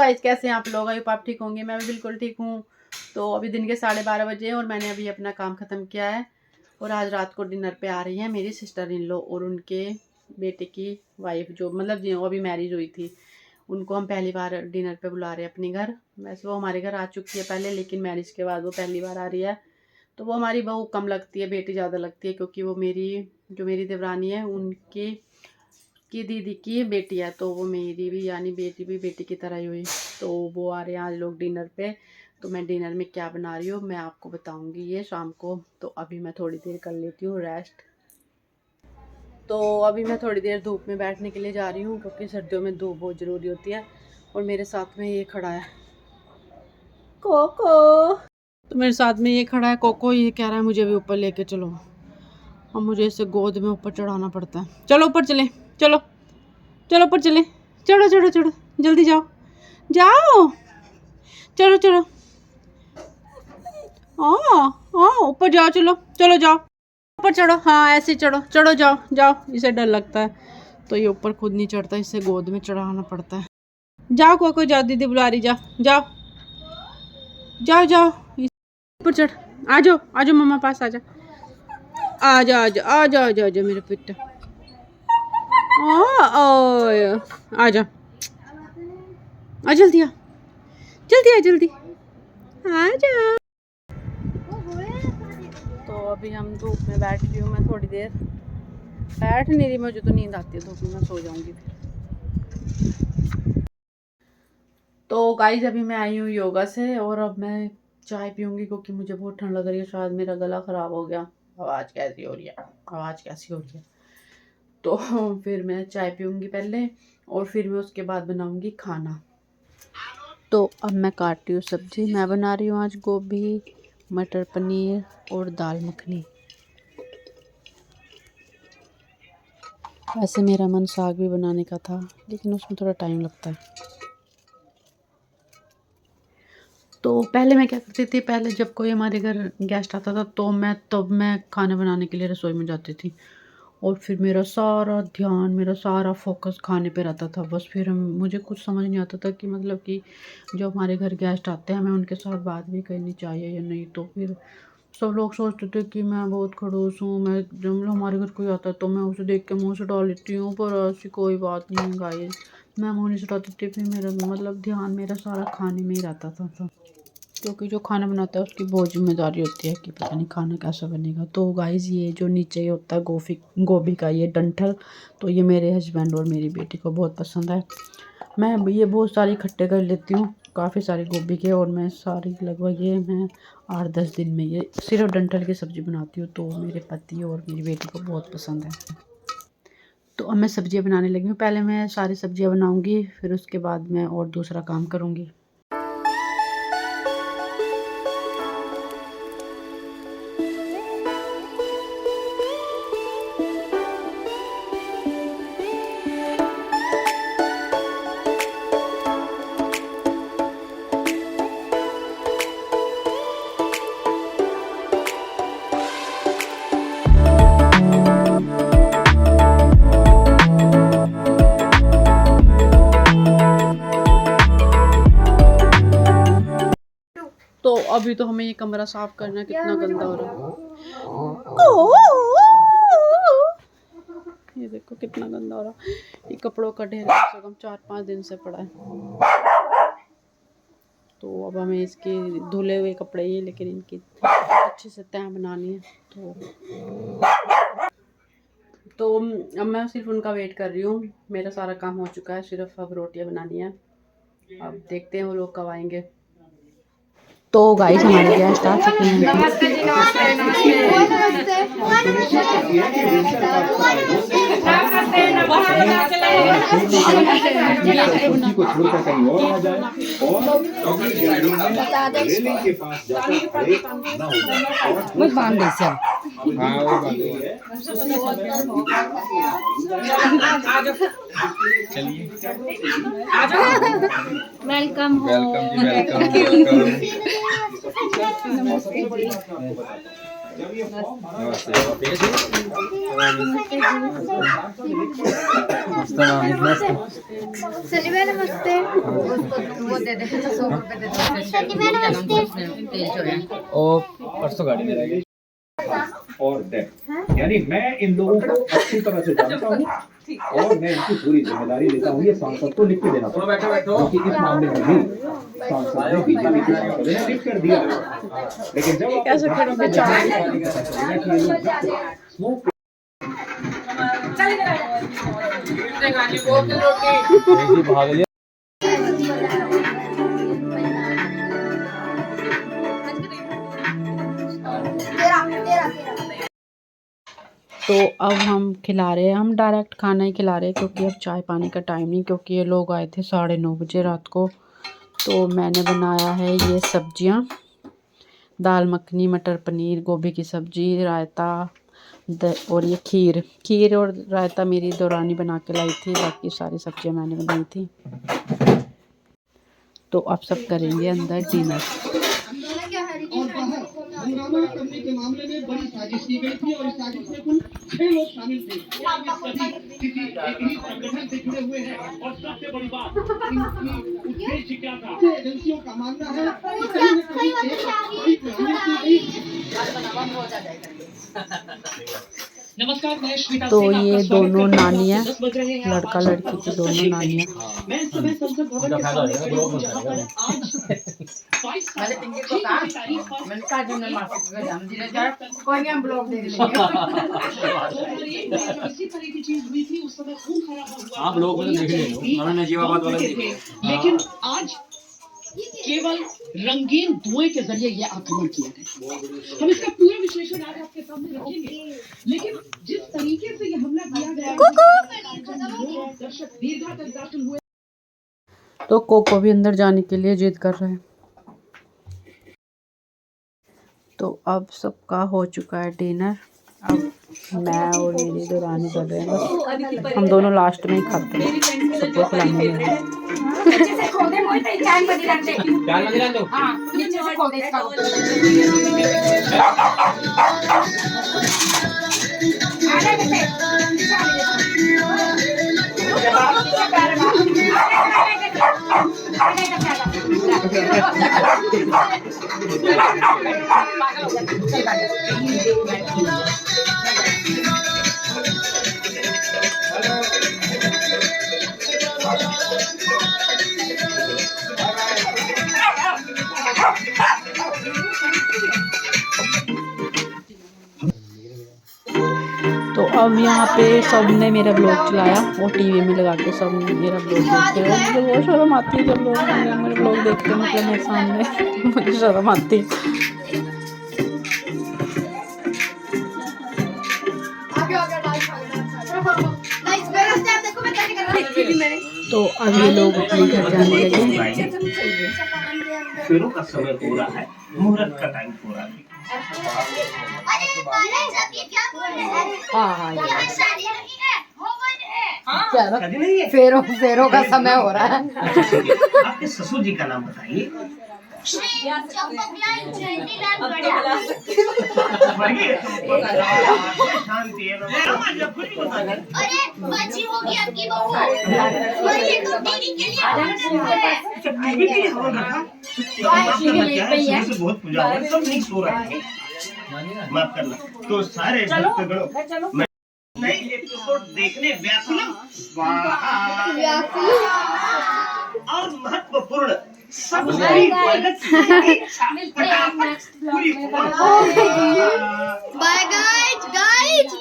Guys, कैसे हैं आप लोग? आई होप आप ठीक होंगे। मैं भी बिल्कुल ठीक हूँ। तो अभी दिन के 12:30 बजे हैं और मैंने अभी अपना काम ख़त्म किया है। और आज रात को डिनर पे आ रही हैं मेरी सिस्टर इन लॉ और उनके बेटे की वाइफ, जो मतलब जो अभी मैरिज हुई थी, उनको हम पहली बार डिनर पे बुला रहे हैं अपने घर। वैसे वो हमारे घर आ चुकी है पहले, लेकिन मैरिज के बाद वो पहली बार आ रही है। तो वो हमारी बहू कम लगती है, बेटी ज़्यादा लगती है, क्योंकि वो मेरी देवरानी है उनकी दीदी की बेटी है। तो वो मेरी भी यानी बेटी भी बेटी की तरह ही हुई। तो वो आ रहे हैं आज लोग डिनर पे। तो मैं डिनर में क्या बना रही हूँ मैं आपको बताऊंगी ये शाम को। तो अभी मैं थोड़ी देर कर लेती हूँ रेस्ट। तो अभी मैं थोड़ी देर धूप में बैठने के लिए जा रही हूँ, क्योंकि सर्दियों में धूप बहुत ज़रूरी होती है। और मेरे साथ में ये खड़ा है कोको। तो मेरे साथ में ये खड़ा है कोको। ये कह रहा है मुझे भी ऊपर लेके चलो। अब मुझे इसे गोद में ऊपर चढ़ाना पड़ता है। चलो ऊपर चले, चलो चलो ऊपर चले, चढ़ो चढ़ो चढ़ो, जल्दी जाओ जाओ, चलो चलो, ऊपर जाओ, चलो चलो जाओ ऊपर चढ़ो। हाँ ऐसे चढ़ो, चढ़ो जाओ जाओ। इसे डर लगता है तो ये ऊपर खुद नहीं चढ़ता, इसे गोद में चढ़ाना पड़ता है। जाओ कोको जाओ, दीदी बुला रही, जाओ जाओ जाओ जाओ ऊपर चढ़। आ जाओ आ जाओ, मम्मा पास आ जाओ, आ जाओ आ जाओ आ जाओ आ जाओ आ जाओ मेरे पिट्टा। आ जा, आ जल्दी, आ जल्दी, आ जल्दी आ जा। तो अभी हम धूप में बैठ गई हूँ मैं थोड़ी देर। बैठ नहीं रही, मुझे तो नींद आती है धूप में, मैं सो जाऊंगी फिर। तो गाइस अभी मैं आई हूँ योगा से और अब मैं चाय पीऊँगी, क्योंकि मुझे बहुत ठंड लग रही है। शायद मेरा गला ख़राब हो गया। आवाज़ कैसी हो रही है, आवाज़ कैसी हो रही है। तो फिर मैं चाय पीऊँगी पहले और फिर मैं उसके बाद बनाऊँगी खाना। तो अब मैं काट रही हूँ सब्ज़ी। मैं बना रही हूँ आज गोभी, मटर पनीर और दाल मखनी। वैसे मेरा मन साग भी बनाने का था, लेकिन उसमें थोड़ा टाइम लगता है। तो पहले मैं क्या करती थी, पहले जब कोई हमारे घर गेस्ट आता था तो मैं खाना बनाने के लिए रसोई में जाती थी। और फिर मेरा सारा ध्यान, मेरा सारा फोकस खाने पे रहता था। बस फिर मुझे कुछ समझ नहीं आता था कि मतलब कि जो हमारे घर गेस्ट आते हैं हमें उनके साथ बात भी करनी चाहिए या नहीं। तो फिर सब लोग सोचते थे कि मैं बहुत खड़ूस हूँ। मैं जब हमारे घर कोई आता है तो मैं उसे देख के मुँह से डाल लेती हूँ, पर ऐसी कोई बात नहीं है गाइस। मैं मुँह नहीं सुटाती थी, फिर मेरा मतलब ध्यान मेरा सारा खाने में ही रहता था। क्योंकि जो खाना बनाता है उसकी बहुत जिम्मेदारी होती है कि पता नहीं खाना कैसा बनेगा। तो गाइस ये जो नीचे होता है गोभी का ये डंठल, तो ये मेरे हस्बैंड और मेरी बेटी को बहुत पसंद है। मैं ये बहुत सारी इकट्ठे कर लेती हूँ, काफ़ी सारे गोभी के। और मैं सारी लगभग ये मैं 8-10 दिन में ये सिर्फ डंठल की सब्ज़ी बनाती हूँ। तो मेरे पति और मेरी बेटी को बहुत पसंद है। तो अब मैं सब्जियाँ बनाने लगी हूँ। पहले मैं सारी सब्जियाँ बनाऊँगी, फिर उसके बाद मैं और दूसरा काम करूँगी। तो अभी तो हमें ये कमरा साफ करना है, कितना गंदा हो रहा है। ये देखो कितना गंदा हो रहा है। ये कपड़ों का ढेर कम से कम 4-5 दिन से पड़ा है। तो अब हमें इसके धुले हुए कपड़े ही, लेकिन इनकी अच्छे से तह बनानी है। तो अब मैं सिर्फ उनका वेट कर रही हूँ। मेरा सारा काम हो चुका है, सिर्फ अब रोटियाँ बनानी है। अब देखते हैं वो लोग कब आएंगे। तो गाइस हमारे गेस्ट आ चुके हैं। नमस्ते जी, नमस्ते नमस्ते को छोड़कर कहीं और आ जाए और बांध दे सर। वेलकम हो। वेलकम जी, वेलकम। सनी मैम नमस्ते। वो दे दे 100 रुपए दे दो। सनी मैम नमस्ते। और परसों गाड़ी में रहेगी और देन यानी मैं इन लोगों को अच्छी तरह से जानता हूँ और मैं इनकी पूरी जिम्मेदारी लेता हूँ। ये सांसद को लिख के देना पड़ेगा क्योंकि इस मामले में भी सांसद ने बीजेपी के सांसद ने लिख कर दिया। लेकिन जब भाग लिया। तो अब हम खिला रहे हैं, हम डायरेक्ट खाना ही खिला रहे हैं क्योंकि अब चाय पानी का टाइम नहीं, क्योंकि ये लोग आए थे 9:30 बजे रात को। तो मैंने बनाया है ये सब्जियां, दाल मखनी, मटर पनीर, गोभी की सब्जी, रायता और ये खीर और रायता मेरी दौरानी बना के लाई थी। बाकी सारी सब्जियां मैंने बनाई थी। तो अब सब करेंगे अंदर डिनर। हंगामा करने के मामले में बड़ी साजिश की गई थी और इस साजिश में कुल 6 लोग शामिल थे। सभी किसी एक ही संगठन से जुड़े हुए हैं और सबसे बड़ी बात इनकी उद्देश्य क्या था। एजेंसियों का मानना है नमस्कार, मैं श्वेता। तो ये दोनों नानी है, लड़का लड़की की दोनों नानी है। मैं इस समय संसद भवन के सामने खड़ी हूं, जहां पर आज 22 तारीख इसी तरह की चीज हुई थी। उस समय खून खराबा हुआ। आप लोग देख लेना जीवाबाद वाला लेकिन आज केवल रंगीन धुएं के जरिए यह आक्रमण किया गया। हम इसका पूरा विश्लेषण आज आपके सामने रखेंगे। लेकिन जिस तरीके से यह हमला किया गया, दर्शक दीर्घा तक दाखिल हुए। तो कोको भी अंदर जाने के लिए जिद कर रहे हैं। तो अब सबका हो चुका है डिनर। अब मैं और मेरी दौरानी कर रहे हैं, बस हम दोनों लास्ट में ही खाते हैं, सबको खिलाने में। तो अब यहाँ पे सबने मेरा ब्लॉग चलाया और टीवी में लगा के सब मेरा ब्लॉग देखते हैं। मुझे बहुत शर्म आती है जब लोग मेरे ब्लॉग देखते हैं, मतलब मेरे सामने मुझे शर्म आती है। तो अब ये लोग अपने घर जाने लगे। शुरू का समय हो रहा है, मुहूर्त का टाइम हो रहा है। फेरों का समय हो रहा है। आपके ससुर जी का नाम बताइए। शांति है। अरे बच्ची होगी आपकी बहू और ये तो टीवी के लिए टीवी के लिए हवा रखा। बहुत पूजा हो सब नहीं सो रहा है। माफ करना। तो सारे भक्तगणों नए एपिसोड देखने व्याकुल और महत्वपूर्ण सभी वर्ग बाय गाइस